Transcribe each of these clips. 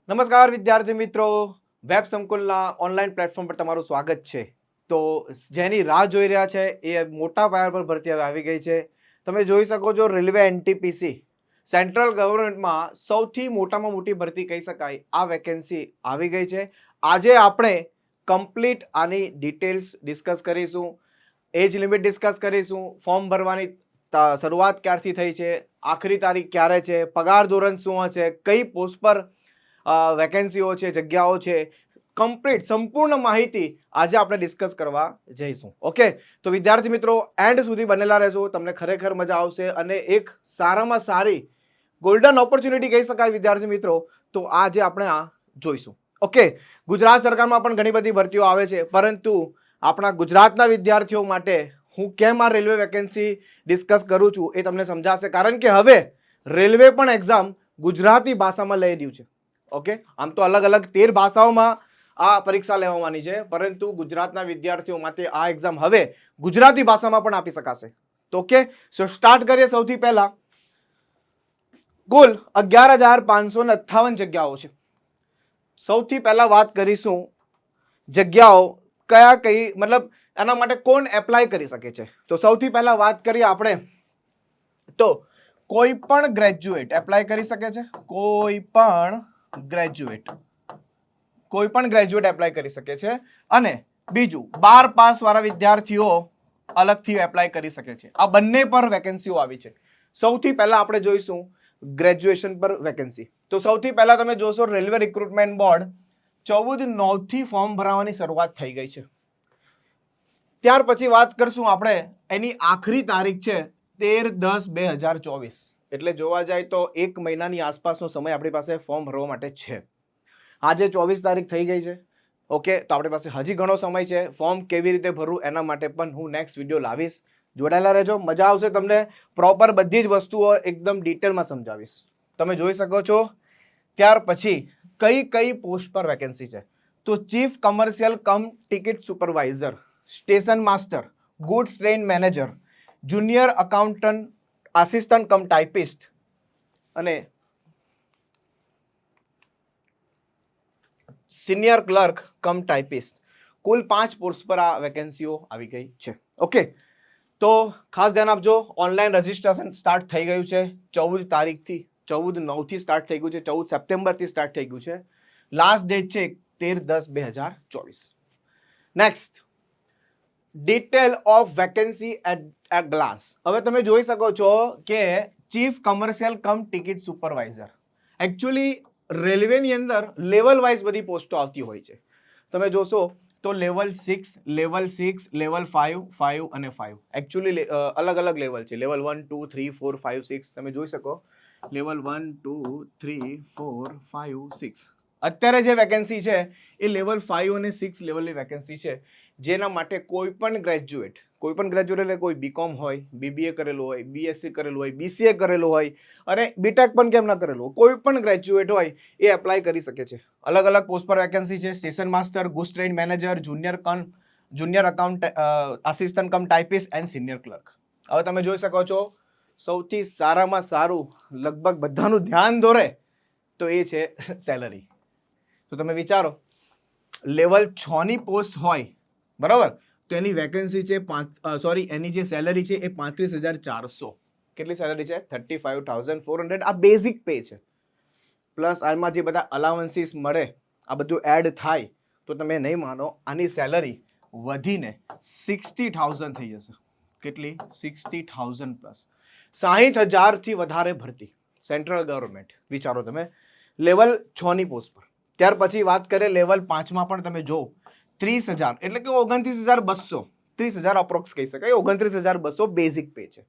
નમસ્કાર વિદ્યાર્થી મિત્રો, વેબ સંકુલના ઓનલાઈન પ્લેટફોર્મ પર તમારું સ્વાગત છે. તો જેની રાહ જોઈ રહ્યા છે એ મોટા પાયા પર ભરતી હવે આવી ગઈ છે. તમે જોઈ શકો છો રેલવે એનટીપીસી સેન્ટ્રલ ગવર્મેન્ટમાં સૌથી મોટામાં મોટી ભરતી કહી શકાય આ વેકેન્સી આવી ગઈ છે. આજે આપણે કમ્પ્લીટ આની ડિટેલ્સ ડિસ્કસ કરીશું, એજ લિમિટ ડિસ્કસ કરીશું, ફોર્મ ભરવાની શરૂઆત ક્યારથી થઈ છે, આખરી તારીખ ક્યારે છે, પગાર ધોરણ શું હશે, કઈ પોસ્ટ પર વેકેન્સીઓ છે, જગ્યાઓ છે, કમ્પ્લીટ સંપૂર્ણ માહિતી આજે આપણે ડિસ્કસ કરવા જઈશું. ઓકે, તો વિદ્યાર્થી મિત્રો એન્ડ સુધી બનેલા રહેજો, તમને ખરેખર મજા આવશે અને એક સારામાં સારી ગોલ્ડન ઓપોર્ચ્યુનિટી કહી શકાય વિદ્યાર્થી મિત્રો. તો આજે આપણે આ જોઈશું. ઓકે, ગુજરાત સરકારમાં પણ ઘણી બધી ભરતીઓ આવે છે, પરંતુ આપણા ગુજરાતના વિદ્યાર્થીઓ માટે હું કેમ આ રેલવે વેકેન્સી ડિસ્કસ કરું છું એ તમને સમજાશે, કારણ કે હવે રેલવે પણ એક્ઝામ ગુજરાતી ભાષામાં લઈ રહ્યું છે. ઓકે, આમ તો અલગ અલગ 13 ભાષાઓમાં આ પરીક્ષા લેવાની છે, પરંતુ ગુજરાતના વિદ્યાર્થીઓ માટે આ એક્ઝામ હવે ગુજરાતી ભાષામાં પણ આપી શકાશે. તો ઓકે, સો સ્ટાર્ટ કરીએ. સૌથી પહેલા કુલ 11,558 જગ્યાઓ છે. સૌથી પહેલા વાત કરીશું જગ્યાઓ કયા કઈ, મતલબ એના માટે કોણ એપ્લાય કરી શકે છે. તો સૌથી પહેલા વાત કરીએ આપણે તો કોઈ પણ ગ્રેજ્યુએટ એપ્લાય કરી શકે છે. કોઈ પણ ગ્રેજ્યુએટ એપ્લાય કરી શકે છે. અને બીજું 12 પાસ વાળા વિદ્યાર્થીઓ અલગથી એપ્લાય કરી શકે છે. આ બંને પર વેકેન્સીઓ આવી છે. સૌથી પહેલા આપણે જોઈશું ગ્રેજ્યુએશન પર વેકેન્સી. તો સૌથી પહેલા તમે જોશો રેલવે રિક્રુટમેન્ટ બોર્ડ 14/9 થી ફોર્મ ભરવાની શરૂઆત થઈ ગઈ છે. ત્યાર પછી વાત કરશું આપણે એની આખરી તારીખ છે 13/10/2024. એટલે જોવા જાય તો 1 મહિનાની આસપાસનો સમય આપણી પાસે ફોર્મ ભરવા માટે છે. આજે 24 તારીખ થઈ ગઈ છે. ઓકે, તો આપણી પાસે હજી ઘણો સમય છે. ફોર્મ કેવી રીતે ભરવું એના માટે પણ હું નેક્સ્ટ વિડીયો લાવીશ. જોડાયેલા રહેજો, મજા આવશે. તમને પ્રોપર બધી જ વસ્તુઓ એકદમ ડિટેલમાં સમજાવીશ. તમે જોઈ શકો છો. ત્યાર પછી કઈ કઈ પોસ્ટ પર વેકેન્સી છે. તો chief commercial cum ticket supervisor, station master, goods train manager, junior accountant assistant cum typist અને સિનિયર ક્લર્ક કમ ટાઈપિસ્ટ. કુલ 5 પોસ્ટ પર આ વેકેન્સીઓ આવી ગઈ છે. ઓકે, તો ખાસ ધ્યાન આપજો. ઓનલાઈન રજીસ્ટ્રેશન સ્ટાર્ટ થઈ ગયું છે 14 તારીખથી, 14/9 થી સ્ટાર્ટ થઈ ગયું છે, 14 સપ્ટેમ્બરથી સ્ટાર્ટ થઈ ગયું છે. લાસ્ટ ડેટ છે 13/10/2024. Next, detail of vacancy at glance. હવે તમે જોઈ શકો છો કે chief commercial cum ticket supervisor, actually રેલવેની અંદર લેવલ વાઇઝ બધી પોસ્ટો આવતી હોય છે. તમે જોશો તો લેવલ 6, લેવલ 6, લેવલ 5, 5 અને 5 એકચ્યુઅલી અલગ અલગ લેવલ છે. લેવલ 1, 2, 3, 4, 5, 6 તમે જોઈ શકો. લેવલ 1, 2, 3, 4, 5, 6. અત્યારે જે વેકેન્સી છે એ લેવલ 5 અને 6 લેવલની વેકેન્સી છે, જેના માટે કોઈ પણ ગ્રેજ્યુએટ એટલે કોઈ બીકોમ હોય, બીબીએ કરેલું હોય, બીએસસી કરેલું હોય, બીસીએ કરેલું હોય અને બીટેક પણ કેમ ના કરેલું હોય, કોઈ પણ ગ્રેજ્યુએટ હોય એ એપ્લાય કરી શકે છે. અલગ અલગ પોસ્ટ પર વેકેન્સી છે. Station master, goods train manager, junior account assistant cum typist and senior clerk. હવે તમે જોઈ શકો છો સૌથી સારામાં સારું લગભગ બધાનું ધ્યાન દોરે તો એ છે સેલરી. તો તમે વિચારો, લેવલ 6 ની પોસ્ટ હોય બરાબર, તો એની વેકેન્સી છે એની જે સેલરી છે એ 35,400. કેટલી સેલરી છે? 35,400. આ બેઝિક પે છે. પ્લસ આમાં જે બધા અલાવન્સીસ મળે, આ બધું એડ થાય તો તમે નહીં માનો, આની સેલરી વધીને 60,000 થઈ જશે. કેટલી? 60,000 પ્લસ. 60,000 થી વધારે ભરતી સેન્ટ્રલ ગવર્મેન્ટ. વિચારો તમે, લેવલ 6 ની પોસ્ટ પર. ત્યાર પછી વાત કરીએ લેવલ 5 માં પણ તમે જો 30,000 એટલે કે 29,200, 30,000 અપ્રોક્સ કહી શકાય, 29,200 બેઝિક પે છે.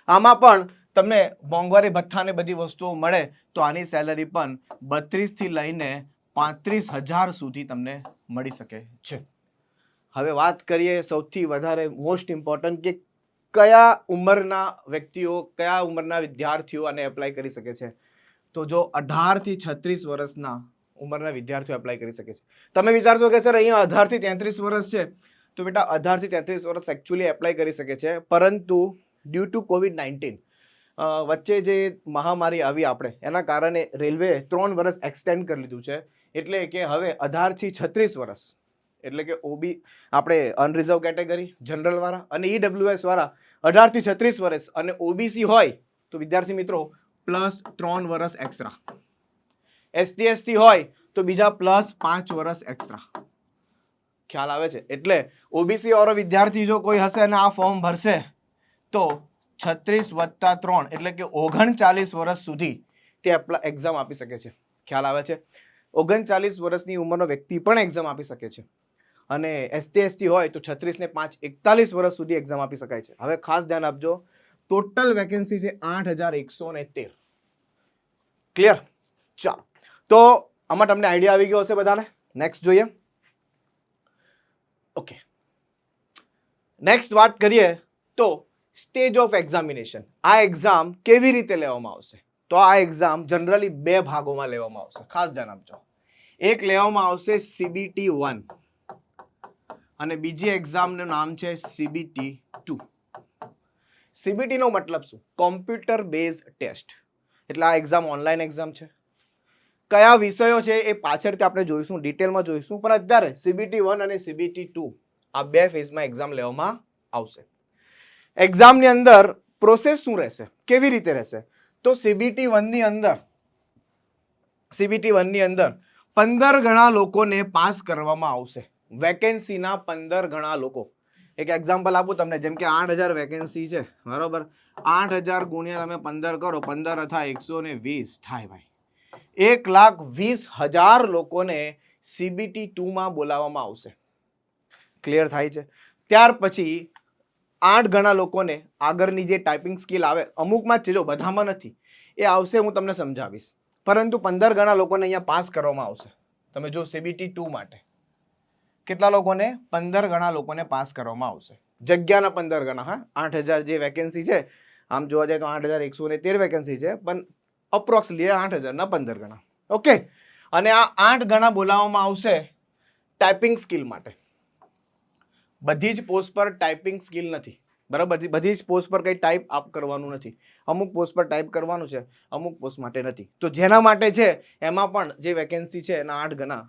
આમાં પણ તમને મોંઘવારી ભથ્થા ને બધી વસ્તુઓ મળે તો આની સેલરી પણ 32 થી લઈને 35,000 સુધી તમને મળી શકે છે. હવે વાત કરીએ સૌથી વધારે મોસ્ટ ઇમ્પોર્ટન્ટ કે કયા ઉંમરના વ્યક્તિઓ, કયા ઉંમરના વિદ્યાર્થીઓ આને એપ્લાય કરી શકે છે. તો જો 18 થી 36 વર્ષના ઉંમરના વિદ્યાર્થીઓ એપ્લાય કરી શકે છે. તમે વિચારશો કે સર અહીંયા 18 થી 33 વર્ષ છે, તો બેટા 18 થી 33 વર્ષ એકચ્યુઅલી એપ્લાય કરી શકે છે, પરંતુ ડ્યુ ટુ COVID-19 વચ્ચે જે મહામારી આવી આપણે એના કારણે રેલવે 3 વર્ષ એક્સટેન્ડ કરી લીધું છે, એટલે કે હવે 18 થી 36 વર્ષ, એટલે કે ઓબી આપણે અનરિઝર્વ કેટેગરી જનરલ વાળા અને ઈડબ્લ્યુએસ વાળા 18 થી 36 વર્ષ, અને ઓબીસી હોય તો વિદ્યાર્થી મિત્રો પ્લસ 3 વર્ષ એક્સ્ટ્રા, એસટી એસટી હોય તો બીજા પ્લસ 5 વર્ષ એક્સ્ટ્રા. ખ્યાલ આવે છે? એટલે ઓબીસી વાળો વિદ્યાર્થી જો કોઈ હશે અને આ ફોર્મ ભરશે તો 36 + 3 એટલે કે 39 વર્ષ સુધી તે એક્ઝામ આપી શકે છે. ખ્યાલ આવે છે? 39 વર્ષની ઉંમરનો વ્યક્તિ પણ એક્ઝામ આપી શકે છે, અને એસટી એસટી હોય તો 36 ને 5 41 વર્ષ સુધી એક્ઝામ આપી શકાય છે. હવે ખાસ ધ્યાન આપજો, ટોટલ વેકેન્સી છે 8113. ક્લિયર? ચાલો, તો આમાં તમને આઈડિયા આવી ગયો હશે બધાને. નેક્સ્ટ જોઈએ. ઓકે, નેક્સ્ટ વાત કરીએ તો સ્ટેજ ઓફ એક્ઝામિનેશન. આ એક્ઝામ કેવી રીતે લેવામાં આવશે? તો આ એક્ઝામ જનરલી 2 ભાગોમાં લેવામાં આવશે. ખાસ ધ્યાન આપજો. એક લેવામાં આવશે CBT 1 અને બીજી એક્ઝામનું નામ છે CBT 2. CBT નો મતલબ શું? Computer base test. એટલે આ એક્ઝામ ઓનલાઈન એક્ઝામ છે. કયા વિષયો છે એ પાછળથી આપણે જોઈશું, ડિટેલમાં જોઈશું, પણ અત્યારે CBT 1 અને CBT 2 આ 2 ફેઝમાં એક્ઝામ લેવામાં આવશે. એક્ઝામની અંદર પ્રોસેસ શું રહેશે, કેવી રીતે રહેશે? તો CBT 1 ની અંદર 15 ગણા લોકોને પાસ કરવામાં આવશે. વેકેન્સીના 15 ગણા લોકો. એક એક્ઝામ્પલ આપું તમને, જેમ કે 8000 વેકેન્સી છે, બરોબર? 8000 ગુણ્યા તમે 15 કરો, 15 થાય 120 થાય ભાઈ. 1,20,000 લોકોને CBT 2 માં બોલાવવામાં આવશે. ક્લિયર થાય છે? ત્યાર પછી 8 ગણા લોકોને આગળની જે ટાઈપિંગ સ્કિલ આવે, અમુકમાં જ છે, જો બધામાં નથી, એ આવશે, હું તમને સમજાવીશ. પરંતુ 15 ગણા લોકોને અહીંયા પાસ કરવામાં આવશે. તમે જો CBT 2 માટે કેટલા લોકોને? 15 ગણા લોકોને પાસ કરવામાં આવશે. જગ્યાના 15 ગણા. હા, 8000 જે વેકેન્સી છે, આમ જોવા જાય તો 8113 વેકેન્સી છે, પણ અપ્રોક્સલી 8000 ના 15 ગણા. ઓકે, અને આ 8 ગણા બોલાવવામાં આવશે ટાઈપિંગ સ્કિલ માટે. બધી જ પોસ્ટ પર ટાઈપિંગ સ્કિલ નથી, બરાબર? બધી જ પોસ્ટ પર કઈ ટાઈપ આપ કરવાનું નથી. અમુક પોસ્ટ પર ટાઈપ કરવાનું છે, અમુક પોસ્ટ માટે નથી. તો જેના માટે છે એમાં પણ જે વેકેન્સી છે એના 8 ગણા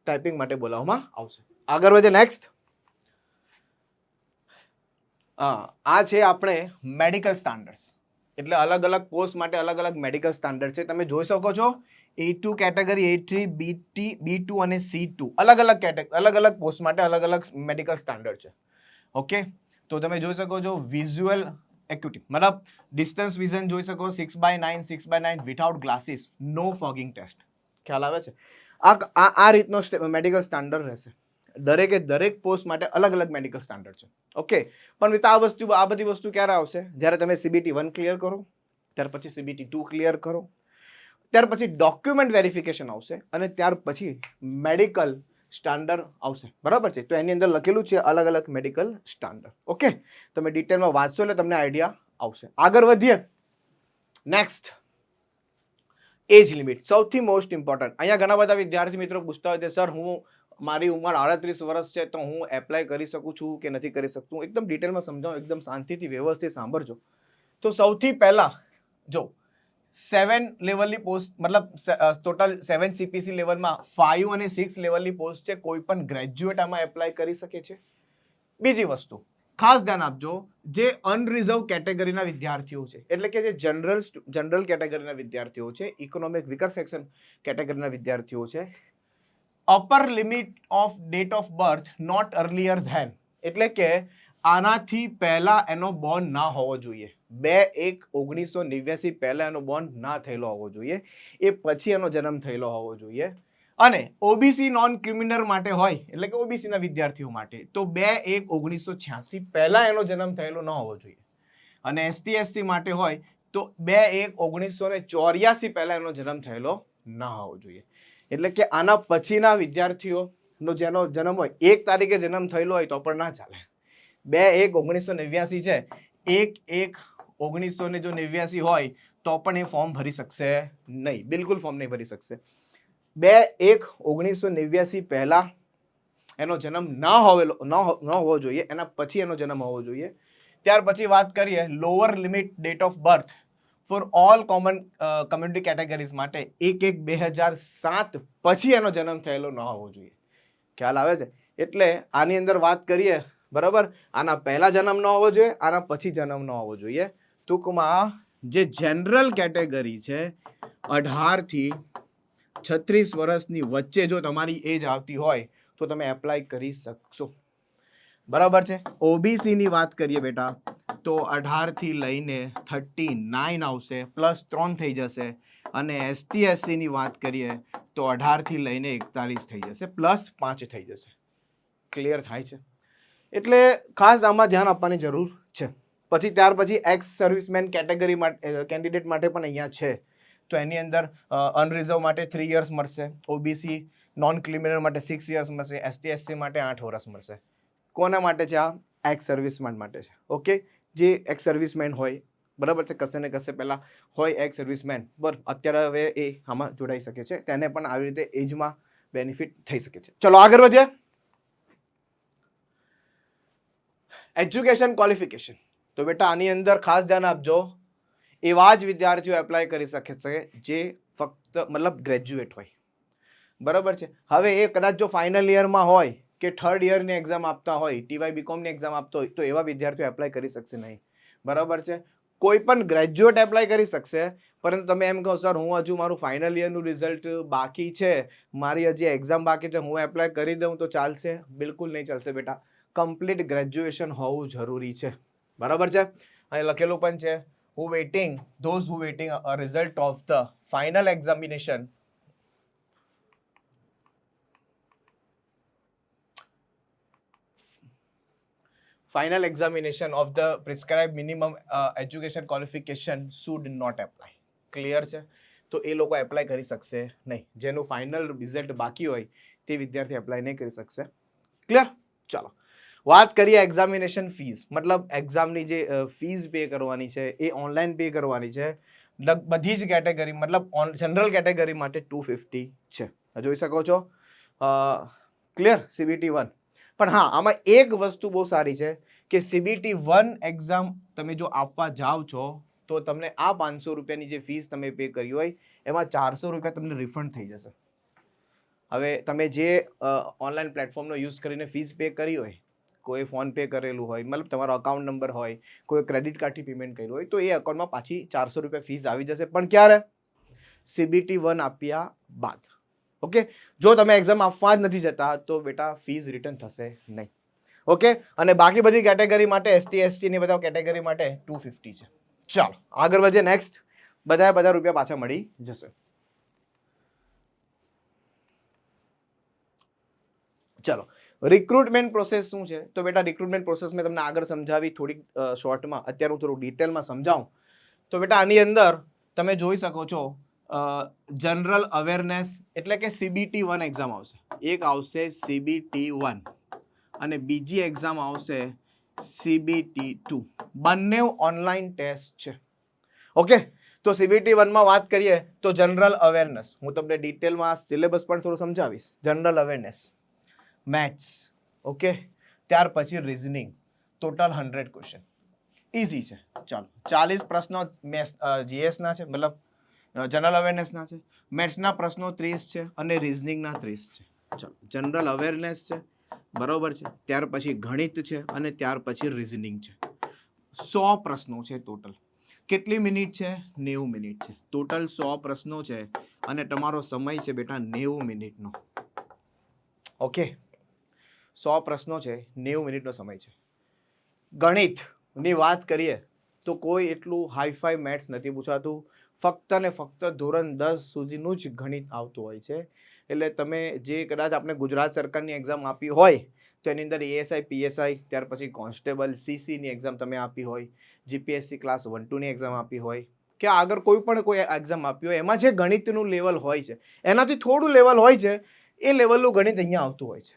ટાઈપિંગ માટે બોલાવવામાં આવશે. આગળ વધે. નેક્સ્ટ, આ છે આપણે મેડિકલ સ્ટાન્ડર્ડ્સ. એટલે અલગ અલગ પોસ્ટ માટે અલગ અલગ મેડિકલ સ્ટાન્ડર્ડ છે. તમે જોઈ શકો છો A2 કેટેગરી, A3, B2 અને C2 અલગ અલગ કેટેગરી, અલગ અલગ પોસ્ટ માટે અલગ અલગ મેડિકલ સ્ટાન્ડર્ડ છે. ઓકે, તો તમે જોઈ શકો છો વિઝ્યુઅલ એક્યુટી, મતલબ ડિસ્ટન્સ વિઝન જોઈ શકો, 6/9, 6/9 વિથઆઉટ ગ્લાસીસ, નો ફોગિંગ ટેસ્ટ. ખ્યાલ આવે છે? આ રીતનો મેડિકલ સ્ટાન્ડર્ડ રહેશે. દરેક પોસ્ટ માટે અલગ અલગ મેડિકલ સ્ટાન્ડર્ડ છે. ઓકે, પણ આ બધી વસ્તુ ક્યારે આવશે? જ્યારે તમે CBT 1 ક્લિયર કરો, ત્યાર પછી CBT 2 ક્લિયર કરો, ત્યાર પછી ડોક્યુમેન્ટ વેરિફિકેશન આવશે, અને ત્યાર પછી મેડિકલ સ્ટાન્ડર્ડ આવશે. બરાબર છે? તો એની અંદર લખેલું છે અલગ અલગ મેડિકલ સ્ટાન્ડર્ડ. ઓકે, તમે ડિટેલમાં વાંચશો એટલે તમને આઈડિયા આવશે. આગળ વધીએ. નેક્સ્ટ, એજ લિમિટ, સૌથી મોસ્ટ ઇમ્પોર્ટન્ટ. અહીંયા ઘણા બધા વિદ્યાર્થી મિત્રો પૂછતા હોય છે, સર મારી ઉંમર 38 વર્ષ છે, તો હું એપ્લાય કરી શકું છું કે નથી કરી શકતું? એકદમ ડિટેલમાં સમજાવો, એકદમ શાંતિથી વ્યવસ્થિત સાંભળજો. તો સૌથી પહેલા જો 7 લેવલની પોસ્ટ, મતલબ ટોટલ 7 CPC લેવલમાં 5 અને 6 લેવલની પોસ્ટ છે, કોઈ પણ ગ્રેજ્યુએટ આમાં એપ્લાય કરી શકે છે. બીજી વસ્તુ ખાસ ધ્યાન આપજો, જે અનરિઝર્વ કેટેગરીના વિદ્યાર્થીઓ છે, એટલે કે જે જનરલ કેટેગરીના વિદ્યાર્થીઓ છે, ઇકોનોમિક વીકર સેક્શન કેટેગરીના વિદ્યાર્થીઓ છે, upper limit of date of birth not earlier than, એટલે કે આનાથી પહેલા એનો બોર્ન ના હોવો જોઈએ. 2/1/1989 પહેલા એનો બોર્ન ના થયેલો હોવો જોઈએ, એ પછી એનો જન્મ થયેલો હોવો જોઈએ. અને ઓબીસી નોન ક્રિમિનલ માટે હોય, એટલે કે ઓબીસી ના વિદ્યાર્થીઓ માટે, તો 2/1/1986 પહેલા એનો જન્મ થયેલો ન હોવો જોઈએ. અને એસટી એસટી માટે હોય તો 2/1/1984 પહેલા એનો જન્મ થયેલો ન હોવો જોઈએ. એટલે કે આના પછીના વિદ્યાર્થીઓનો જેનો જન્મ હોય 1 તારીખે જન્મ થયેલો હોય તો પણ ના ચાલે. 2/1/1989 છે, 1/1/1989 હોય તો પણ એ ફોર્મ ભરી શકશે નહીં, બિલકુલ ફોર્મ નહીં ભરી શકશે. 2/1/1989 પહેલા એનો જન્મ ન હોવો જોઈએ, એના પછી એનો જન્મ હોવો જોઈએ. ત્યાર પછી વાત કરીએ lower limit date of birth, for all common community categories માટે 1/1/2007 પછી એનો જન્મ થયેલો ન હોવો જોઈએ. ખ્યાલ આવે છે? એટલે આની અંદર વાત કરીએ, બરાબર, આના પહેલા જન્મ ન હોવો જોઈએ, આના પછી જન્મ ન હોવો જોઈએ. ટૂંકમાં જે જનરલ કેટેગરી છે 18 થી 36 વર્ષની વચ્ચે જો તમારી એજ આવતી હોય તો તમે એપ્લાય કરી શકશો. બરાબર છે. ઓબીસી ની વાત કરીએ બેટા તો 18 થી લઈને 39 આવશે, પ્લસ 3 થઈ જશે. અને એસટી એસસી ની વાત કરીએ તો 18 થી લઈને 41 થઈ જશે, પ્લસ 5 થઈ જશે. ક્લિયર થાય છે? એટલે ખાસ આમાં ધ્યાન આપવાની જરૂર છે. પછી ત્યાર પછી એક્સ સર્વિસમેન કેટેગરી માટે કેન્ડિડેટ માટે પણ અહીંયા છે. તો એની અંદર અનરિઝર્વ માટે 3 યર્સ મળશે, ઓબીસી નોન ક્રિમિનલ માટે 6 યર્સ મળશે, એસટી એસસી માટે 8 વર્ષ મળશે. કોના માટે છે? આ એક્સ સર્વિસમેન માટે છે. ઓકે, જે એક્સ સર્વિસમેન હોય, બરાબર છે, કશે ને કશે પહેલા હોય એક્સ સર્વિસમેન, બરાબર, અત્યારે હવે એ આમાં જોડાઈ શકે છે, તેને પણ આવી રીતે એજમાં બેનિફિટ થઈ શકે છે. ચલો આગળ વધીએ. Education qualification. તો બેટા આની અંદર ખાસ ધ્યાન આપજો, એવા જ વિદ્યાર્થીઓ એપ્લાય કરી શકે છે જે ફક્ત મતલબ ગ્રેજ્યુએટ હોય. બરાબર છે. હવે એ કદાચ જો ફાઇનલ યરમાં હોય કે થર્ડ યરની એક્ઝામ આપતા હોય, ટીવાય બીકોમની એક્ઝામ આપતો હોય, તો એવા વિદ્યાર્થીઓ એપ્લાય કરી શકશે નહીં. બરાબર છે. કોઈ પણ ગ્રેજ્યુએટ એપ્લાય કરી શકશે, પરંતુ તમે એમ કહો સર હું હજુ મારું ફાઇનલ યરનું રિઝલ્ટ બાકી છે, મારી હજી એક્ઝામ બાકી છે, હું એપ્લાય કરી દઉં તો ચાલશે? બિલકુલ નહીં ચાલશે બેટા. કમ્પ્લીટ ગ્રેજ્યુએશન હોવું જરૂરી છે. બરાબર છે. અહીં લખેલું પણ છે, who waiting, those who waiting a result of the final examination of the prescribed minimum education qualification should not apply. Clear છે? તો એ લોકો એપ્લાય કરી શકશે નહીં. જેનું ફાઇનલ રિઝલ્ટ બાકી હોય તે વિદ્યાર્થી એપ્લાય નહીં કરી શકશે. ક્લિયર? ચાલો વાત કરીએ એક્ઝામિનેશન ફીસ, મતલબ એક્ઝામની જે ફીસ પે કરવાની છે એ ઓનલાઈન પે કરવાની છે. બધી જ કેટેગરી, મતલબ જનરલ કેટેગરી માટે 250 છે. જોઈ શકો છો. ક્લિયર? CBT 1. પણ હા, આમાં એક વસ્તુ બહુ સારી છે કે CBT 1 એક્ઝામ તમે જો આપવા જાઓ છો તો તમને આ 500 રૂપિયાની જે ફીસ તમે પે કરી હોય એમાં 400 રૂપિયા તમને રિફંડ થઈ જશે. હવે તમે જે ઓનલાઈન પ્લેટફોર્મનો યુઝ કરીને ફીસ પે કરી હોય, કોઈ ફોન પે કરેલું હોય, મતલબ તમારો અકાઉન્ટ નંબર હોય, કોઈ ક્રેડિટ કાર્ડથી પેમેન્ટ કર્યું હોય, તો એ અકાઉન્ટમાં પાછી 400 રૂપિયા ફીસ આવી જશે. પણ ક્યારે? CBT 1 આપ્યા બાદ. ઓકે, જો તમે એક્ઝામ આપવા જ નથી જતા તો બેટા ફીસ રિટર્ન થશે નહીં. ઓકે, અને બાકી બધી કેટેગરી માટે એસટી એસસી ની બધા કેટેગરી માટે 250 છે. ચાલો આગળ વધીએ. નેક્સ્ટ, બધા રૂપિયા પાછા મળી જશે. ચલો, રિક્રુટમેન્ટ પ્રોસેસ શું છે? તો બેટા રિક્રુટમેન્ટ પ્રોસેસ મેં તમને આગળ સમજાવી થોડીક શોર્ટમાં, અત્યારે હું થોડું ડિટેલમાં સમજાવું. તો બેટા આની અંદર તમે જોઈ શકો છો જનરલ અવેરનેસ એટલે કે CBT 1 એક્ઝામ આવશે. એક આવશે CBT 1 અને બીજી એક્ઝામ આવશે CBT 2. બંને ઓનલાઈન ટેસ્ટ છે. ઓકે, તો CBT 1 માં વાત કરીએ તો જનરલ અવેરનેસ, હું તમને ડિટેલમાં સિલેબસ પણ થોડું સમજાવીશ. જનરલ અવેરનેસ, મેથ્સ, ઓકે, ત્યાર પછી રીઝનિંગ, ટોટલ 100 ક્વેશ્ચન. ઇઝી છે. ચાલો 40 પ્રશ્નો જીએસના છે, મતલબ જનરલ અવેરનેસના છે. મેથ્સના પ્રશ્નો 30 છે અને રીઝનિંગના 30 છે. ચાલો, જનરલ અવેરનેસ છે, બરોબર છે, ત્યાર પછી ગણિત છે અને ત્યાર પછી રીઝનિંગ છે. 100 પ્રશ્નો છે ટોટલ. કેટલી મિનિટ છે? 90 મિનિટ છે. ટોટલ 100 પ્રશ્નો છે અને તમારો સમય છે બેટા 90 મિનિટનો. ઓકે, 100 પ્રશ્નો છે, 90 મિનિટનો સમય છે. ગણિતની વાત કરીએ તો કોઈ એટલું હાઈફાઈ મેથ્સ નથી પૂછાતું, ફક્ત ને ફક્ત ધોરણ 10 સુધીનું જ ગણિત આવતું હોય છે. એટલે તમે જે કદાચ આપણે ગુજરાત સરકારની એક્ઝામ આપી હોય તો એની અંદર ASI PSI, ત્યાર પછી કોન્સ્ટેબલ CCની એક્ઝામ તમે આપી હોય, GPSC ક્લાસ 1-2 ની એક્ઝામ આપી હોય કે આગળ કોઈ એક્ઝામ આપી હોય, એમાં જે ગણિતનું લેવલ હોય છે એનાથી થોડું લેવલ હોય છે, એ લેવલનું ગણિત અહીંયા આવતું હોય છે.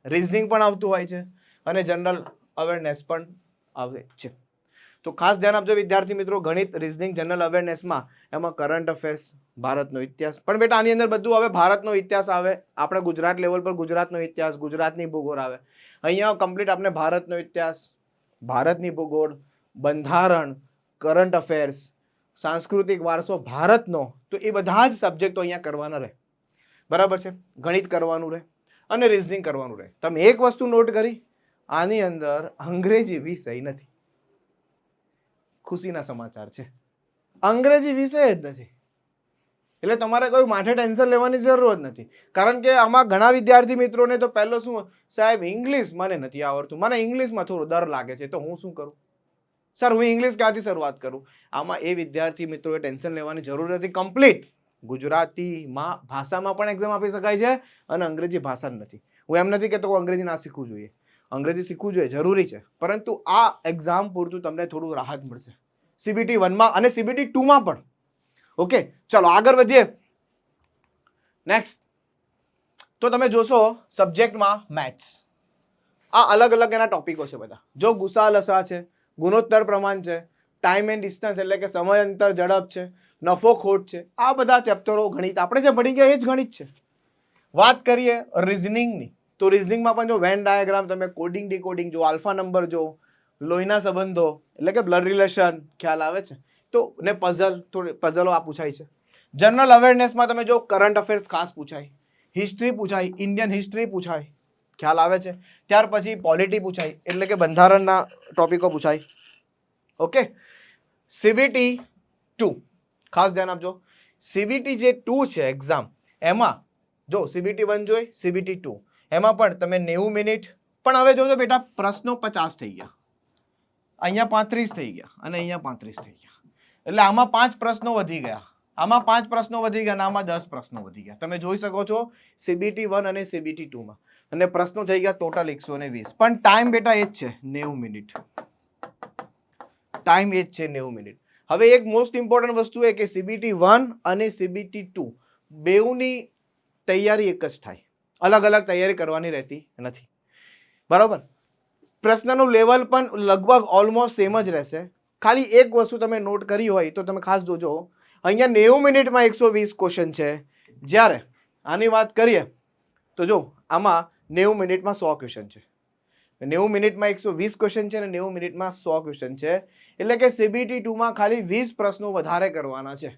રીઝનિંગ પણ આવતું હોય છે અને જનરલ અવેરનેસ પણ આવે છે. તો ખાસ ધ્યાન આપજો વિદ્યાર્થી મિત્રો, ગણિત, રીઝનિંગ, જનરલ અવેરનેસમાં એમાં કરંટ અફેર્સ, ભારતનો ઇતિહાસ. પણ બેટા આની અંદર બધું આવે, ભારતનો ઇતિહાસ આવે, આપણે ગુજરાત લેવલ પર ગુજરાતનો ઇતિહાસ, ગુજરાતની ભૂગોળ આવે. અહીંયા કમ્પ્લીટ આપણે ભારતનો ઇતિહાસ, ભારતની ભૂગોળ, બંધારણ, કરંટ અફેર્સ, સાંસ્કૃતિક વારસો ભારતનો, તો એ બધા જ સબ્જેક્ટો અહીંયા કરવાના રહે. બરાબર છે? ગણિત કરવાનું રહે અને રિઝનિંગ કરવાનું રહે. તમે એક વસ્તુ નોટ કરી, આની અંદર અંગ્રેજી વિષય નથી. ખુશીના સમાચાર છે, અંગ્રેજી વિષય જ નથી. એટલે તમારે કોઈ માથે ટેન્શન લેવાની જરૂર જ નથી. કારણ કે આમાં ઘણા વિદ્યાર્થી મિત્રોને તો પહેલો શું, સાહેબ ઇંગ્લિશ મને નથી આવડતું, મને ઇંગ્લિશમાં થોડો ડર લાગે છે, તો હું શું કરું? સર હું ઇંગ્લિશ ક્યાંથી શરૂઆત કરું? આમાં એ વિદ્યાર્થી મિત્રોએ ટેન્શન લેવાની જરૂર નથી. કમ્પ્લીટ ગુજરાતીમાં ભાષામાં પણ એક્ઝામ આપી શકાય છે અને અંગ્રેજી ભાષા જ નથી. હું એમ નથી કહેતો અંગ્રેજી ના શીખવું જોઈએ, અંગ્રેજી શીખવું જોઈએ, જરૂરી છે, પરંતુ આ એક્ઝામ પૂરતું તમને થોડું રાહત મળશે CBT 1માં અને CBT 2માં પણ. ઓકે, ચલો આગળ વધીએ. નેક્સ્ટ તો તમે જોશો સબ્જેક્ટમાં મેથ્સ. આ અલગ અલગ એના ટોપિકો છે બધા. જો ગુસા લસા છે, ગુણોત્તર પ્રમાણ છે, ટાઈમ એન્ડ ડિસ્ટન્સ એટલે કે સમય અંતર ઝડપ છે, નફો ખોટ છે, આ બધા ચેપ્ટરો ગણિત આપણે જે ભણી ગયા એ જ ગણિત છે. વાત કરીએ રિઝનિંગની, તો રિઝનિંગમાં પણ જો વેન ડાયાગ્રામ, તમે કોડિંગ ડીકોડિંગ જો, આલ્ફા નંબર જો, લોહીના સંબંધો એટલે કે બ્લડ રિલેશન ખ્યાલ આવે છે, તો ને પઝલો આ પૂછાય છે. જનરલ અવેરનેસમાં તમે જો કરંટ અફેર્સ ખાસ પૂછાય, હિસ્ટ્રી પૂછાય, ઇન્ડિયન હિસ્ટ્રી પૂછાય, ખ્યાલ આવે છે. ત્યાર પછી પોલિટી પૂછાય એટલે કે બંધારણના ટોપિકો પૂછાય. ઓકે, CBT 2 ખાસ ધ્યાન આપજો. CBT જે 2 છે એક્ઝામ, એમાં જો CBT 1 જોઈ, CBT 2 એમાં પણ તમે 90 મિનિટ, પણ હવે જોજો બેટા પ્રશ્નો 50 થઈ ગયા, અહીંયા 35 થઈ ગયા અને અહીંયા 35 થઈ ગયા. એટલે આમાં 5 પ્રશ્નો વધી ગયા, આમાં 5 પ્રશ્નો વધી ગયા અને આમાં 10 પ્રશ્નો વધી ગયા. તમે જોઈ શકો છો CBT 1 અને CBT 2 માં, અને પ્રશ્નો થઈ ગયા ટોટલ 120. પણ ટાઈમ બેટા એ જ છે 90 મિનિટ. ટાઈમ એ જ છે 90 મિનિટ. હવે એક મોસ્ટ ઇમ્પોર્ટન્ટ વસ્તુ એ કે CBT 1 અને CBT 2 બેઉની તૈયારી એક જ થાય, અલગ અલગ તૈયારી કરવાની રહેતી નથી. બરાબર? પ્રશ્નનું લેવલ પણ લગભગ ઓલમોસ્ટ સેમ જ રહેશે. ખાલી એક વસ્તુ તમે નોટ કરી હોય તો તમે ખાસ જોજો, અહીંયા 90 મિનિટમાં 120 ક્વેશ્ચન છે, જ્યારે આની વાત કરીએ તો જો આમાં 90 મિનિટમાં 100 ક્વેશ્ચન છે. 90 મિનિટમાં 120 ક્વેશ્ચન છે અને 90 મિનિટમાં 100 ક્વેશ્ચન છે. એટલે કે CBT 2 માં ખાલી 20 પ્રશ્નો વધારે કરવાના છે,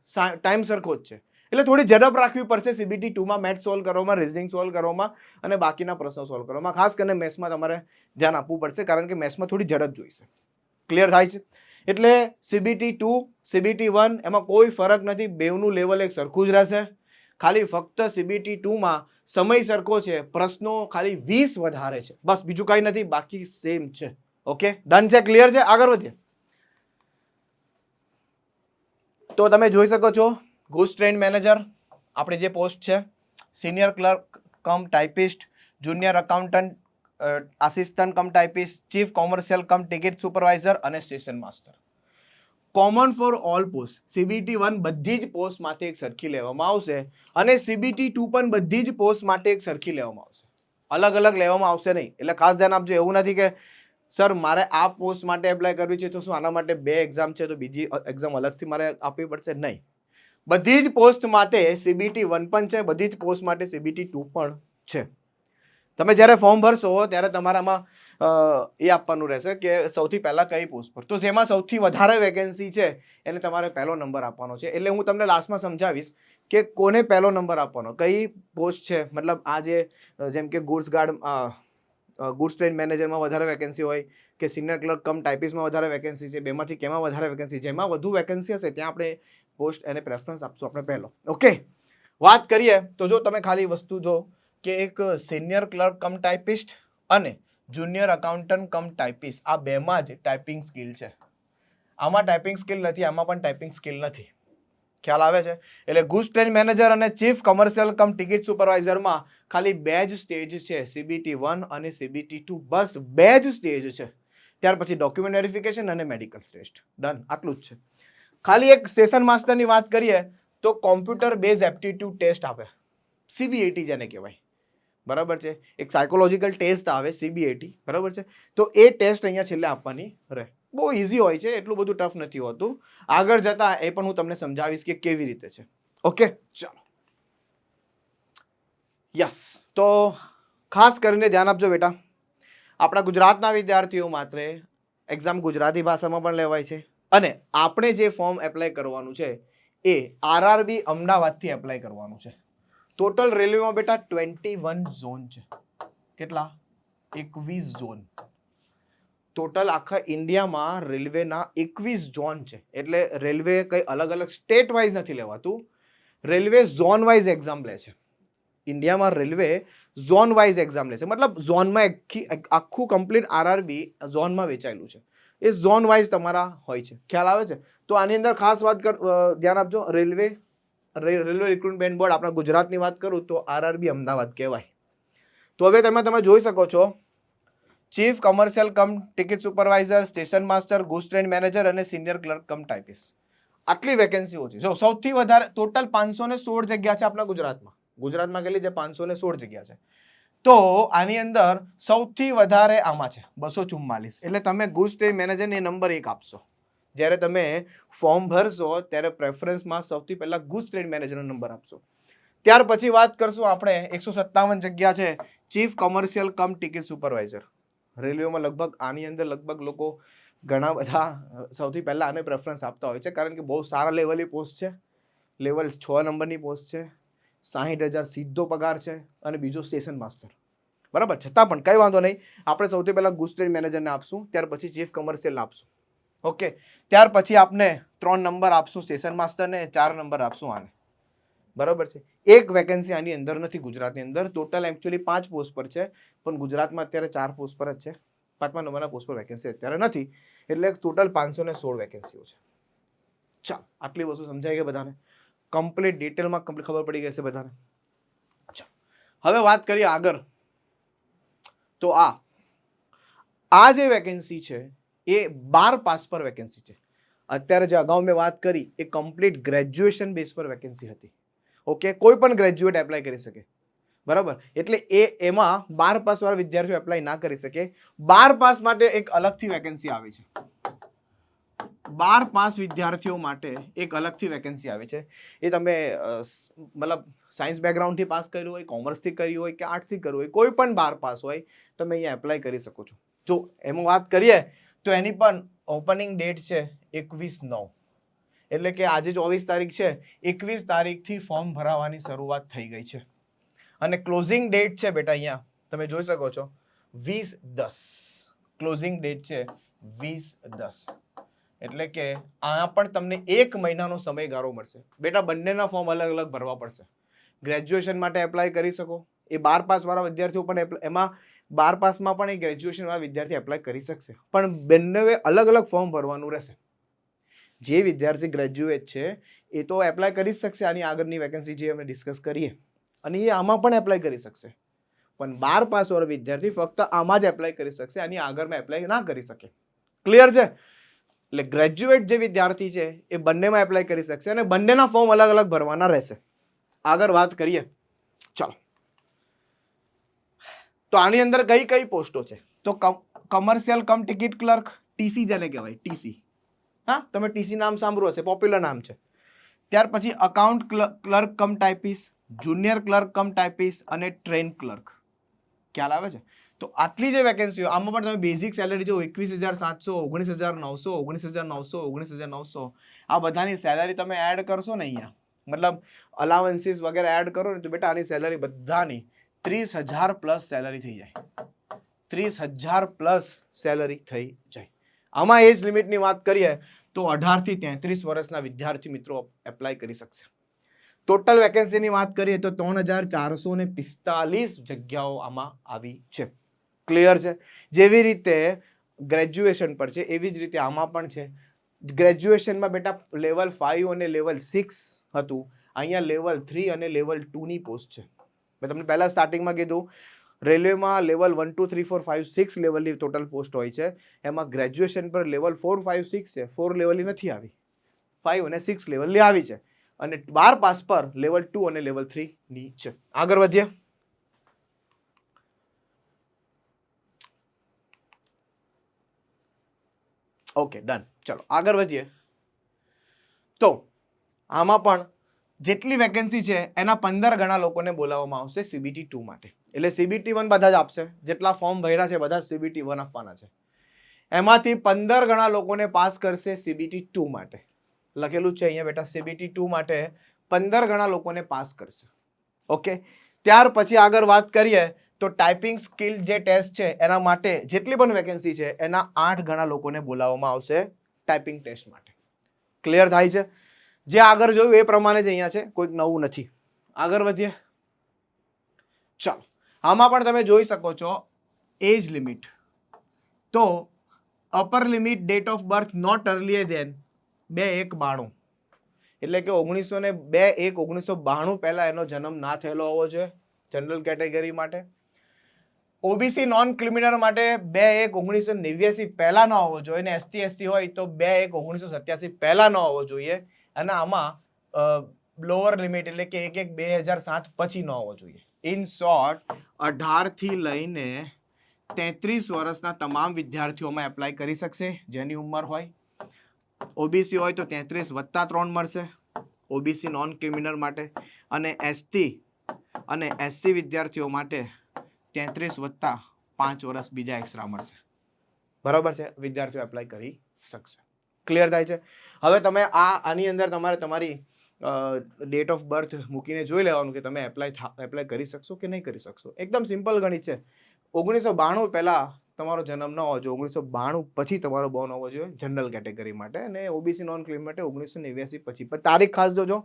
ટાઈમ સરખો જ છે. એટલે થોડી ઝડપ રાખવી પડશે CBT 2 માં મેથ્સ સોલ્વ કરવામાં, રિઝનિંગ સોલ્વ કરવામાં અને બાકીના પ્રશ્નો સોલ્વ કરવામાં. ખાસ કરીને મેથ્સમાં તમારે ધ્યાન આપવું પડશે, કારણ કે મેથ્સમાં થોડી ઝડપ જોઈશે. ક્લિયર થાય છે? એટલે CBT 2, CBT 1 એમાં કોઈ ફરક નથી, બેવનું લેવલ એક સરખું જ રહેશે. ખાલી ફક્ત CBT 2 માં સમય સરખો છે, પ્રશ્નો ખાલી 20 વધારે છે, બસ બીજું કઈ નથી, બાકી સેમ છે. ઓકે, ડન છે, ક્લિયર છે? આગળ વધીએ. તો તમે જોઈ શકો છો ગુડ્સ ટ્રેડ મેનેજર આપણી જે પોસ્ટ છે, senior clerk cum typist, junior accountant, assistant cum typist, chief commercial cum ticket supervisor અને station master. Common for all post. CBT 1 બધી જ પોસ્ટ માટે એક સરખી લેવામાં આવશે અને CBT 2 પણ બધી જ પોસ્ટ માટે એક સરખી લેવામાં આવશે, અલગ અલગ લેવામાં આવશે નહીં. એટલે ખાસ ધ્યાન આપજો. એવું નથી કે સર મારે આ પોસ્ટ માટે એપ્લાય કરવી છે તો શું આના માટે 2 એક્ઝામ છે તો બીજી એક્ઝામ અલગથી મારે આપવી પડશે? નહીં, બધી જ પોસ્ટ માટે CBT 1 પણ છે, બધી જ પોસ્ટ માટે CBT 2 પણ છે. તમે જ્યારે ફોર્મ ભરશો ત્યારે તમારામાં એ આપવાનું રહેશે કે સૌથી પહેલા કઈ પોસ્ટ પર, તો જેમાં સૌથી વધારે વેકેન્સી છે એને તમારે પહેલો નંબર આપવાનો છે. એટલે હું તમને લાસ્ટમાં સમજાવીશ કે કોને પહેલો નંબર આપવાનો, કઈ પોસ્ટ છે. મતલબ આ જે જેમ કે ગુડ્સ ટ્રેડ મેનેજરમાં વધારે વેકેન્સી હોય કે સિનિયર ક્લર્ક કમ ટાઈપિસ્ટમાં વધારે વેકેન્સી છે, બેમાંથી કેમાં વધારે વેકેન્સી, જેમાં વધુ વેકેન્સી હશે ત્યાં આપણે પોસ્ટ એને પ્રેફરન્સ આપશું આપણે પહેલો. ઓકે, વાત કરીએ તો જો તમે ખાલી વસ્તુ જો કે એક સિનિયર ક્લર્ક કમ ટાઈપિસ્ટ અને જુનિયર અકાઉન્ટન્ટ કમ ટાઈપિસ્ટ, આ બેમાં જ ટાઈપિંગ સ્કિલ છે. આમાં ટાઈપિંગ સ્કિલ નથી, આમાં પણ ટાઈપિંગ સ્કિલ નથી. ખ્યાલ આવે છે? એટલે ગુડ્સ ટ્રેડ મેનેજર અને ચીફ કોમર્શિયલ કમ ટિકિટ સુપરવાઇઝરમાં ખાલી 2 જ સ્ટેજ છે, CBT 1 અને CBT 2, બસ 2 જ સ્ટેજ છે. ત્યાર પછી ડોક્યુમેન્ટ વેરિફિકેશન અને મેડિકલ ટેસ્ટ. ડન, આટલું જ છે. ખાલી એક સ્ટેશન માસ્ટરની વાત કરીએ તો કોમ્પ્યુટર બેઝ એપ્ટિટ્યુડ ટેસ્ટ આવે, CBAT જેને કહેવાય. બરાબર છે? એક સાયકોલોજીકલ ટેસ્ટ આવે CBAT, બરાબર છે? તો એ ટેસ્ટ અહીંયા છેલ્લે આપવાની રહે. બહુ ઇઝી હોય છે, એટલું બધું ટફ નથી હોતું. આગળ જતા એ પણ હું તમને સમજાવીશ કે કેવી રીતે છે. ઓકે, ચાલો. યસ, તો ખાસ કરીને ધ્યાન આપજો બેટા, આપણા ગુજરાતના વિદ્યાર્થીઓ માત્ર એક્ઝામ ગુજરાતી ભાષામાં પણ લેવાય છે, અને આપણે જે ફોર્મ એપ્લાય કરવાનું છે એ આરઆરબી અમદાવાદથી એપ્લાય કરવાનું છે. ટોટલ રેલવેમાં બેટા 21 ઝોન છે. કેટલા? 21 ઝોન. ટોટલ આખા ઇન્ડિયામાં રેલવેના 21 ઝોન છે. એટલે રેલવે કઈ અલગ અલગ સ્ટેટ વાઇઝ નથી લેવાતું, રેલવે ઝોન વાઇઝ એક્ઝામ લે છે. ઇન્ડિયામાં રેલવે ઝોન વાઇઝ એક્ઝામ લે છે, મતલબ ઝોનમાં આખું કમ્પ્લીટ આરઆરબી ઝોનમાં વેચાયેલું છે. એ ઝોન વાઇઝ તમારા હોય છે. ખ્યાલ આવે છે? તો આની અંદર ખાસ વાત ધ્યાન આપજો. રેલવે રિક્રુટમેન્ટ બોર્ડ આપણા ગુજરાતની વાત કરું તો આરઆરબી અમદાવાદ કહેવાય. તો હવે તમે જોઈ શકો છો chief commercial cum ticket supervisor, station master, goods train manager અને સિનિયર ક્લર્ક કમ ટાઈપિસ્ટ. આટલી વેકેન્સીઓ છે. જો સૌથી વધારે ટોટલ 516 જગ્યા છે આપણા ગુજરાતમાં. ગુજરાતમાં કેટલી છે? 516 જગ્યા છે. તો આની અંદર સૌથી વધારે આમાં છે 244. એટલે તમે ગુડ્સ ટ્રેન મેનેજરને નંબર 1 આપશો. જ્યારે તમે ફોર્મ ભરશો ત્યારે પ્રેફરન્સમાં સૌથી પહેલા ગુડ્સ ટ્રેન મેનેજરનો નંબર આપશો. ત્યાર પછી વાત કરશું આપણે 157 જગ્યા છે chief commercial cum ticket supervisor. રેલવેમાં લગભગ આની અંદર લગભગ લોકો ઘણા બધા સૌથી પહેલા આને પ્રેફરન્સ આપતા હોય છે, કારણ કે બહુ સારા લેવલની પોસ્ટ છે. લેવલ 6 નંબરની પોસ્ટ છે, 60,000 સીધો પગાર છે અને બીજો સ્ટેશન માસ્ટર. બરાબર. છતાં પણ કઈ વાંધો નહીં, આપણે સૌથી પહેલા ગુડ્સ ટ્રેન મેનેજરને આપશું, ત્યાર પછી ચીફ કમર્શિયલ આપશું. ઓકે. ત્યાર પછી આપને 3 નંબર આપશું સ્ટેશન માસ્ટરને, 4 નંબર આપશું આને. બરાબર છે. એક વેકેન્સી આની અંદર નથી ગુજરાતની અંદર. ટોટલ એકચ્યુઅલી 5 પોસ્ટ પર છે, પણ ગુજરાતમાં અત્યારે 4 પોસ્ટ પર જ છે. 5મા નંબરના પોસ્ટ પર વેકેન્સી અત્યારે નથી. એટલે ટોટલ 516 વેકેન્સીઓ છે. ચાલો, આટલી વસ્તુ સમજાઈ ગઈ બધાને? કમ્પ્લીટ ડિટેલમાં ખબર પડી ગઈ છે બધાને? ચાલો, હવે વાત કરીએ આગળ. તો આ જે વેકેન્સી છે એ 12 પાસ પર વેકેન્સી છે. અત્યારે જે અગાઉ મેં વાત કરી એ કમ્પ્લીટ ગ્રેજ્યુએશન બેઝ પર વેકેન્સી હતી. ઓકે, કોઈ પણ ગ્રેજ્યુએટ એપ્લાય કરી શકે. બરાબર. એટલે એમાં 12 પાસ વાળા વિદ્યાર્થીઓ એપ્લાય ના કરી શકે. 12 પાસ માટે એક અલગથી વેકેન્સી આવી છે. 12 પાસ વિદ્યાર્થીઓ માટે એક અલગથી વેકેન્સી આવી છે. એ તમે મતલબ સાયન્સ બેકગ્રાઉન્ડથી પાસ કર્યું હોય, કોમર્સથી કર્યું હોય કે આર્ટ્સથી કર્યું હોય, કોઈ પણ 12 પાસ હોય તમે અહીંયા એપ્લાય કરી શકો છો. જો એમાં વાત કરીએ તો એની પણ ઓપનિંગ ડેટ છે 21/9. એટલે કે આજે 24 તારીખ છે, 21 તારીખથી ફોર્મ ભરાવાની શરૂઆત થઈ ગઈ છે. અને ક્લોઝિંગ ડેટ છે બેટા અહીંયા તમે જોઈ શકો છો 20/10. ક્લોઝિંગ ડેટ છે 20/10. એટલે કે આ પણ તમને 1 મહિનાનો સમયગાળો મળશે. બેટા બંનેના ફોર્મ અલગ અલગ ભરવા પડશે. ગ્રેજ્યુએશન માટે એપ્લાય કરી શકો. એ 12 પાસ વાળા વિદ્યાર્થીઓ પણ એમાં 12 પાસમાં પણ એ ગ્રેજ્યુએશન વાળા વિદ્યાર્થી એપ્લાય કરી શકશે. પણ બંને અલગ અલગ ફોર્મ ભરવાનું રહેશે. જે વિદ્યાર્થી ગ્રેજ્યુએટ છે એ તો એપ્લાય કરી શકશે આની આગળની વેકેન્સી જે અમે ડિસ્કસ કરીએ, અને એ આમાં પણ એપ્લાય કરી શકશે. પણ 12 પાસ વાળો વિદ્યાર્થી ફક્ત આમાં જ એપ્લાય કરી શકશે, આની આગળમાં એપ્લાય ના કરી શકે. ક્લિયર છે? એટલે ગ્રેજ્યુએટ જે વિદ્યાર્થી છે એ બંનેમાં એપ્લાય કરી શકશે અને બંનેના ફોર્મ અલગ અલગ ભરવાના રહેશે. આગળ વાત કરીએ. ચાલો, તો આની અંદર કઈ કઈ પોસ્ટો છે? તો commercial cum ticket clerk, TC જેને કહેવાય, ટીસી. હા, તમે ટીસી નામ સાંભળ્યું હશે, પોપ્યુલર નામ છે. ત્યાર પછી account clerk cum typist, junior clerk cum typist અને ટ્રેન ક્લર્ક. ખ્યાલ આવે છે? તો આટલી જે વેકેન્સીઓ, આમાં પણ તમે બેઝિક સેલેરી જો 21,700, 19,900, 19,900, 19,900 આ બધાની સેલેરી તમે એડ કરશો ને અહીંયા, મતલબ અલાવન્સીસ વગેરે એડ કરો ને તો બેટા આની સેલેરી બધાની 30,000 પ્લસ સેલેરી થઈ જાય. 30,000 પ્લસ સેલેરી થઈ જાય. આમાં એજ લિમિટની વાત કરીએ તો 18 થી 33 વર્ષના વિદ્યાર્થી મિત્રો એપ્લાય કરી શકશે. ટોટલ વેકેન્સીની વાત કરીએ તો 3,445 જગ્યાઓ આમાં આવી છે. ક્લિયર છે? જેવી રીતે ગ્રેજ્યુએશન પર છે એવી જ રીતે આમાં પણ છે. ગ્રેજ્યુએશનમાં બેટા લેવલ 5 અને લેવલ 6 હતું, અહીંયા લેવલ 3 અને લેવલ 2 ની પોસ્ટ છે. મેં તમને પહેલા સ્ટાર્ટિંગમાં કીધું રેલવેમાં લેવલ 1 2 3 4 5 6 લેવલની ટોટલ પોસ્ટ હોય છે. એમાં ગ્રેજ્યુએશન પર લેવલ 4 5 6 છે, 4 લેવલની નથી આવી, 5 અને 6 લેવલની આવી છે. અને 12 પાસ પર લેવલ 2 અને લેવલ 3 ની છે. આગળ વધીએ. Okay, done. ચલો આગળ વધીએ. તો આમાં પણ જેટલી વેકેન્સી છે એના 15 ગણા લોકોને બોલાવવામાં આવશે CBT 2 માટે. એટલે CBT 1 બધા જ આપશે. જેટલા ફોર્મ ભર્યા છે બધા CBT 1 આપવાના છે. એમાંથી 15 ગણા લોકોને પાસ કરશે CBT 2 માટે. લખેલું છે અહીંયા બેટા, CBT 2 માટે 15 ગણા લોકોને પાસ કરશે. ઓકે, ત્યાર પછી આગળ વાત કરીએ તો ટાઈપિંગ સ્કિલ જે ટેસ્ટ છે એના માટે જેટલી પણ વેકેન્સી છે એના 8 ગણા લોકોને બોલાવવામાં આવશે ટાઈપિંગ ટેસ્ટ માટે. ક્લિયર થાય છે? જે આગળ જોયું એ પ્રમાણે જ અહીંયા છે, કોઈ નવું નથી. આગળ વધીએ. ચાલો, આમાં પણ તમે જોઈ શકો છો એજ લિમિટ. તો upper limit date of birth not earlier than 2/1/92, એટલે કે 2/1/1992 પહેલા એનો જન્મ ના થયેલો હોવો જોઈએ જનરલ કેટેગરી માટે. ઓબીસી નોન ક્રિમિનલ માટે 2/1/1989 પહેલા ન હોવો જોઈએ, અને ST હોય તો 2/1/1987 પહેલા ન હોવો જોઈએ, અને આમાં લોઅર લિમિટ એટલે કે 1/1/2007 પછી ન હોવો જોઈએ. ઇન શોર્ટ 18 થી લઈને 33 વર્ષના તમામ વિદ્યાર્થીઓમાં એપ્લાય કરી શકશે જેની ઉંમર હોય. ઓબીસી હોય તો 33 + 3 મળશે ઓબીસી નોન ક્રિમિનલ માટે, અને ST અને SC વિદ્યાર્થીઓ માટે 33 + 5 વર્ષ બીજા એક્સ્ટ્રા મળશે. બરાબર છે, વિદ્યાર્થીઓ એપ્લાય કરી શકશે. ક્લિયર થાય છે? હવે તમે આની અંદર તમારે તમારી ડેટ ઓફ બર્થ મૂકીને જોઈ લેવાનું કે તમે એપ્લાય કરી શકશો કે નહીં કરી શકશો. એકદમ સિમ્પલ ગણિત છે. 1992 પહેલા તમારો જન્મ ન હોવો જોઈએ, 1992 પછી તમારો બોર્ન હોવો જોઈએ જનરલ કેટેગરી માટે, અને ઓબીસી નોન ક્રિમિનલ માટે 1989 પછી. પણ તારીખ ખાસ જોજો,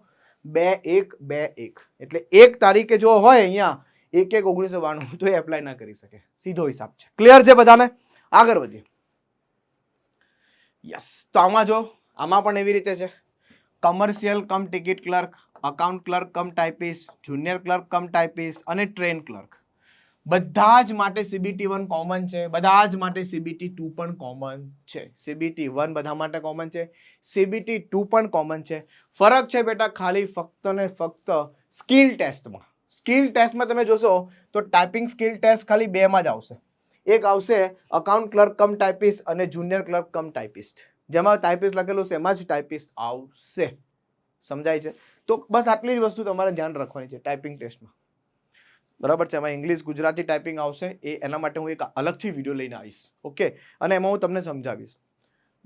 2/1/21, એટલે 1 તારીખે જો હોય અહીંયા 1/1/1992 તો એપ્લાય ના કરી શકે. સીધો હિસાબ છે. ક્લિયર છે બધાને? આગળ વધીએ. યસ, તો આમાં પણ એવી રીતે છે. Commercial cum ticket clerk, account clerk cum typist, junior clerk cum typist અને ટ્રેન ક્લર્ક બધા જ માટે CBT 1 કોમન છે, બધા જ માટે CBT 2 પણ કોમન છે. CBT 1 બધા માટે કોમન છે, CBT 2 પણ કોમન છે. ફરક છે બેટા ખાલી ફક્ત ને ફક્ત સ્કિલ ટેસ્ટમાં. સ્કિલ ટેસ્ટમાં તમે જોશો તો ટાઈપિંગ સ્કિલ ટેસ્ટ ખાલી 2 માં જ આવશે. એક આવશે અકાઉન્ટ ક્લર્ક કમ ટાઈપિસ્ટ અને જુનિયર ક્લર્ક કમ ટાઈપિસ્ટ. જેમાં ટાઈપિસ્ટ લખેલું છે એમાં જ ટાઈપિસ્ટ આવશે. સમજાય છે? તો બસ આટલી જ વસ્તુ તમારે ધ્યાન રાખવાની છે ટાઈપિંગ ટેસ્ટમાં. બરાબર છે? એમાં ઇંગ્લિશ ગુજરાતી ટાઈપિંગ આવશે, એના માટે હું એક અલગથી વિડીયો લઈને આવીશ. ઓકે, અને એમાં હું તમને સમજાવીશ.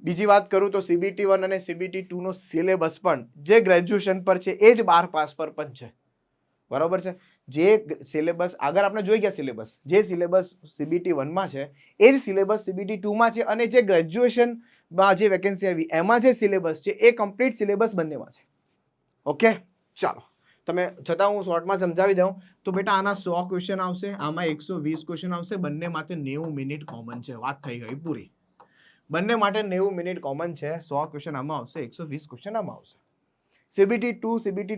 બીજી વાત કરું તો CBT 1 અને CBT 2 નો સિલેબસ પણ જે ગ્રેજ્યુએશન પર છે એ જ 12 પાસ પર પણ છે. બરાબર છે? જે સિલેબસ આગળ આપણે જોઈ ગયા, સિલેબસ જે સિલેબસ CBT 1 માં છે એ જ સિલેબસ CBT 2 માં છે, અને જે ગ્રેજ્યુએશનમાં જે વેકેન્સી આવી એમાં જે સિલેબસ છે એ કમ્પ્લીટ સિલેબસ બંનેમાં છે. ઓકે, ચાલો તમે છતાં હું શોર્ટમાં સમજાવી દઉં તો બેટા આના 100 ક્વેશ્ચન આવશે, આમાં 120 ક્વેશ્ચન આવશે, બંને માટે 90 મિનિટ કોમન છે. વાત થઈ ગઈ પૂરી. બંને માટે 90 મિનિટ કોમન છે. 100 ક્વેશ્ચન આમાં આવશે, 120 ક્વેશ્ચન આમાં આવશે. CBT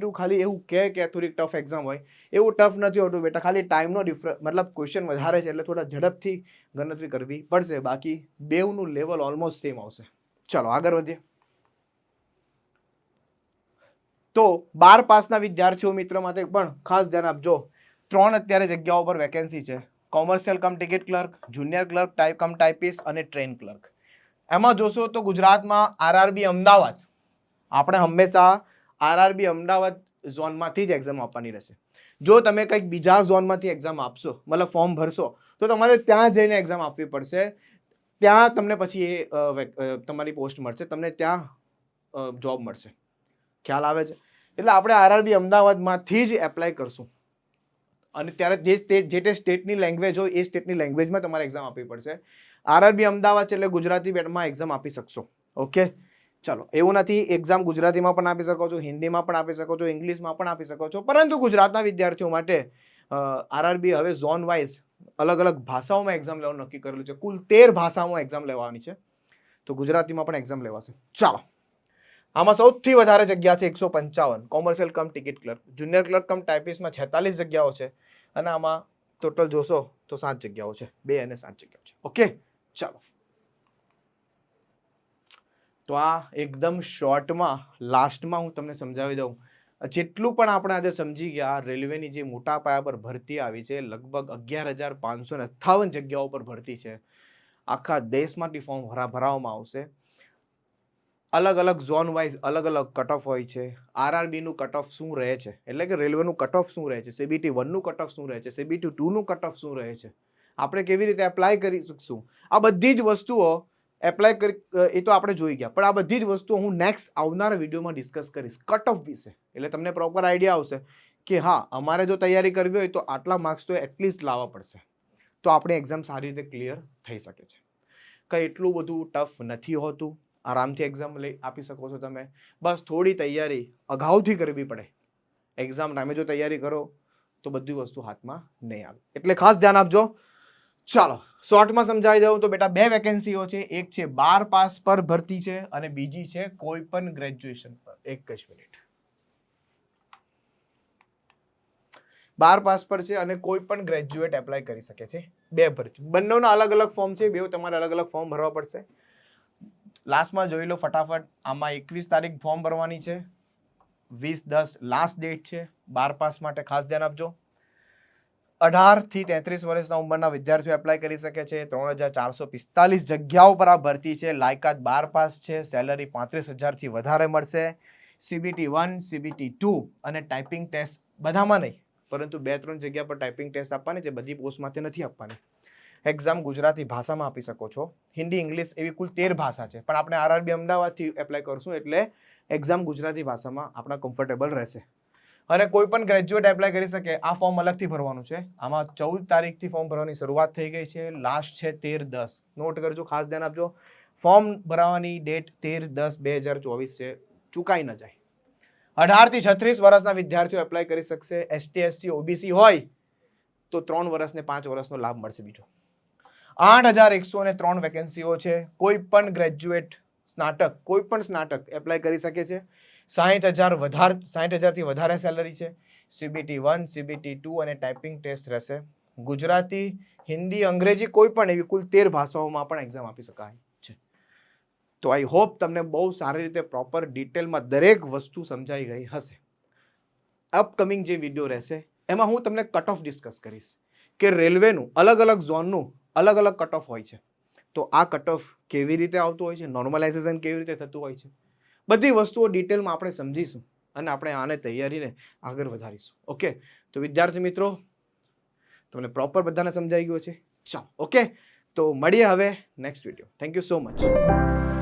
2 ખાલી એવું કે થોડીક ટફ એક્ઝામ હોય, એવું ટફ નથી હોતું બેટા, ખાલી ટાઈમનો ડિફરન્સ, મતલબ ક્વેશ્ચન વધારે છે એટલે થોડા ઝડપથી ગણતરી કરવી પડશે, બાકી બેવનું લેવલ ઓલમોસ્ટ સેમ આવશે. ચલો આગળ વધીએ. તો 12 પાસના વિદ્યાર્થીઓ મિત્ર માટે પણ ખાસ ધ્યાન આપજો. 3 અત્યારે જગ્યાઓ પર વેકેન્સી છે. Commercial cum ticket clerk, junior clerk cum typist અને ટ્રેન ક્લર્ક. એમાં જોશો તો ગુજરાતમાં RRB અમદાવાદ, આપણે હંમેશા RRB અમદાવાદ ઝોનમાંથી જ એક્ઝામ આપવાની રહેશે. જો તમે કંઈક બીજા ઝોનમાંથી એક્ઝામ આપશો, મતલબ ફોર્મ ભરશો, તો તમારે ત્યાં જઈને એક્ઝામ આપવી પડશે. ત્યાં તમને પછી એ તમારી પોસ્ટ મળશે, તમને ત્યાં જોબ મળશે. ખ્યાલ આવે છે? એટલે આપણે RRB અમદાવાદમાંથી જ એપ્લાય કરશું, અને ત્યારે જે સ્ટેટની લેંગ્વેજ હોય એ સ્ટેટની લેંગ્વેજમાં તમારે એક્ઝામ આપવી પડશે. RRB અમદાવાદ છે એટલે ગુજરાતી બેટમાં એક્ઝામ આપી શકશો. ઓકે, ચાલો, એવું નથી, એક્ઝામ ગુજરાતીમાં પણ આપી શકો છો, હિન્દીમાં પણ આપી શકો છો, ઇંગ્લિશમાં પણ આપી શકો છો, પરંતુ ગુજરાતના વિદ્યાર્થીઓ માટે RRB હવે ઝોન વાઇઝ અલગ અલગ ભાષાઓમાં એક્ઝામ લેવાનું નક્કી કરેલું છે. કુલ 13 ભાષાઓમાં એક્ઝામ લેવાની છે, તો ગુજરાતીમાં પણ એક્ઝામ લેવાશે. ચાલો, આમાં સૌથી વધારે જગ્યા છે 155 commercial cum ticket clerk, junior clerk કમ ટાઈપિસ્ટમાં 46 જગ્યાઓ છે, અને આમાં ટોટલ જોશો તો 7 જગ્યાઓ છે, 2 અને 7 જગ્યાઓ છે. ઓકે, ચાલો, તો આ એકદમ શોર્ટમાં લાસ્ટમાં હું તમને સમજાવી દઉં. જેટલું પણ આપણે આજે સમજી ગયા, રેલવેની જે મોટા પાયા પર ભરતી આવી છે, લગભગ 11,558 જગ્યાઓ પર ભરતી છે. આખા દેશમાંથી ફોર્મ ભરાવવામાં આવશે. અલગ અલગ ઝોન વાઇઝ અલગ અલગ કટ ઓફ હોય છે. RRB નું કટ ઓફ શું રહે છે, એટલે કે રેલવેનું કટ ઓફ શું રહે છે, CBT 1 નું કટ ઓફ શું રહે છે, CBT 2 નું કટ ઓફ શું રહે છે, આપણે કેવી રીતે એપ્લાય કરી શકશું, આ બધી જ વસ્તુઓ એપ્લાય કરી એ તો આપણે જોઈ ગયા, પણ આ બધી જ વસ્તુઓ હું નેક્સ્ટ આવનારા વિડીયોમાં ડિસ્કસ કરીશ કટ ઓફ વિશે, એટલે તમને પ્રોપર આઈડિયા આવશે કે હા અમારે જો તૈયારી કરવી હોય તો આટલા માર્ક્સ તો એટલીસ્ટ લાવવા પડશે, તો આપણી એક્ઝામ સારી રીતે ક્લિયર થઈ શકે છે. કંઈ એટલું બધું ટફ નથી હોતું, આરામથી એક્ઝામ આપી શકો છો તમે. બસ થોડી તૈયારી અગાઉથી કરવી પડે. એક્ઝામ ટાઈમે જો તૈયારી કરો તો બધી વસ્તુ હાથમાં નહીં આવે, એટલે ખાસ ધ્યાન આપજો. ચાલો શોર્ટમાં સમજાવી દઉં તો બેટા 2 વેકેન્સીઓ છે, એક છે 12 પાસ પર ભરતી છે અને બીજી છે કોઈ પણ ગ્રેજ્યુએશન પર. એક જ મિનિટ. 12 પાસ પર છે અને કોઈ પણ ગ્રેજ્યુએટ એપ્લાય કરી શકે છે. 2 ભરતી, બંનેના અલગ અલગ ફોર્મ છે, બે તમારે અલગ અલગ ફોર્મ ભરવા પડશે. લાસ્ટમાં જોઈ લો ફટાફટ. આમાં 21 તારીખ ફોર્મ ભરવાની છે, 20/10 લાસ્ટ ડેટ છે 12 પાસ માટે, ખાસ ધ્યાન આપજો. 18 થી 33 વર્ષના ઉંમરના વિદ્યાર્થીઓ એપ્લાય કરી શકે છે. 3445 જગ્યાઓ પર આ ભરતી છે. લાયકાત 12 પાસ છે. સેલરી 35,000 થી વધારે મળશે. CBT 1, CBT 2 અને ટાઈપિંગ ટેસ્ટ બધામાં નહીં, પરંતુ 2-3 જગ્યા પર ટાઈપિંગ ટેસ્ટ આપવાની છે, બધી પોસ્ટમાંથી નથી આપવાની. એક્ઝામ ગુજરાતી ભાષામાં આપી શકો છો, હિન્દી ઇંગ્લિશ એવી કુલ 13 ભાષા છે, પણ આપણે RRB અમદાવાદથી એપ્લાય કરશું એટલે એક્ઝામ ગુજરાતી ભાષામાં આપણા કમ્ફર્ટેબલ રહેશે. અને કોઈ પણ ગ્રેજ્યુએટ એપ્લાય કરી શકે. આ ફોર્મ અલગથી ભરવાનું છે. આમાં 14 તારીખથી ફોર્મ ભરવાની શરૂઆત થઈ ગઈ છે, લાસ્ટ છે 13/10. નોટ કરજો, ખાસ ધ્યાન આપજો. ફોર્મ ભરવાની ડેટ 13/10/2024 છે, ચૂકાઈ ન જાય. 18 થી 36 વર્ષના વિદ્યાર્થીઓ એપ્લાય કરી શકશે. ST SC OBC હોય તો 3 વર્ષ ને 5 વર્ષનો લાભ મળશે. બીજો 8,103 વેકેન્સીઓ છે. કોઈ પણ ગ્રેજ્યુએટ સ્નાતક, કોઈ પણ સ્નાતક એપ્લાય કરી શકે છે. 60,000 થી વધારે સેલરી છે. CBT 1, CBT 2 અને ટાઈપિંગ ટેસ્ટ રહેશે. ગુજરાતી, હિન્દી, અંગ્રેજી કોઈ પણ એવી કુલ 13 ભાષાઓમાં પણ એક્ઝામ આપી શકાય છે. તો આઈ હોપ તમને બહુ સારી રીતે પ્રોપર ડિટેલમાં દરેક વસ્તુ સમજાઈ ગઈ હશે. અપકમિંગ જે વિડીયો રહેશે એમાં હું તમને કટ ઓફ ડિસ્કસ કરીશ કે રેલવેનું અલગ અલગ ઝોનનું અલગ અલગ કટ ઓફ હોય છે, તો આ કટ ઓફ કેવી રીતે આવતું હોય છે, નોર્મલાઇઝેશન કેવી રીતે થતું હોય છે, બધી વસ્તુઓ ડિટેલમાં આપણે સમજીશું અને આપણે આને તૈયારીને આગળ વધારીશું. ઓકે, તો વિદ્યાર્થી મિત્રો તમને પ્રોપર બધાને સમજાઈ ગયો છે. ચાલો ઓકે, તો મળીએ હવે next video. Thank you so much.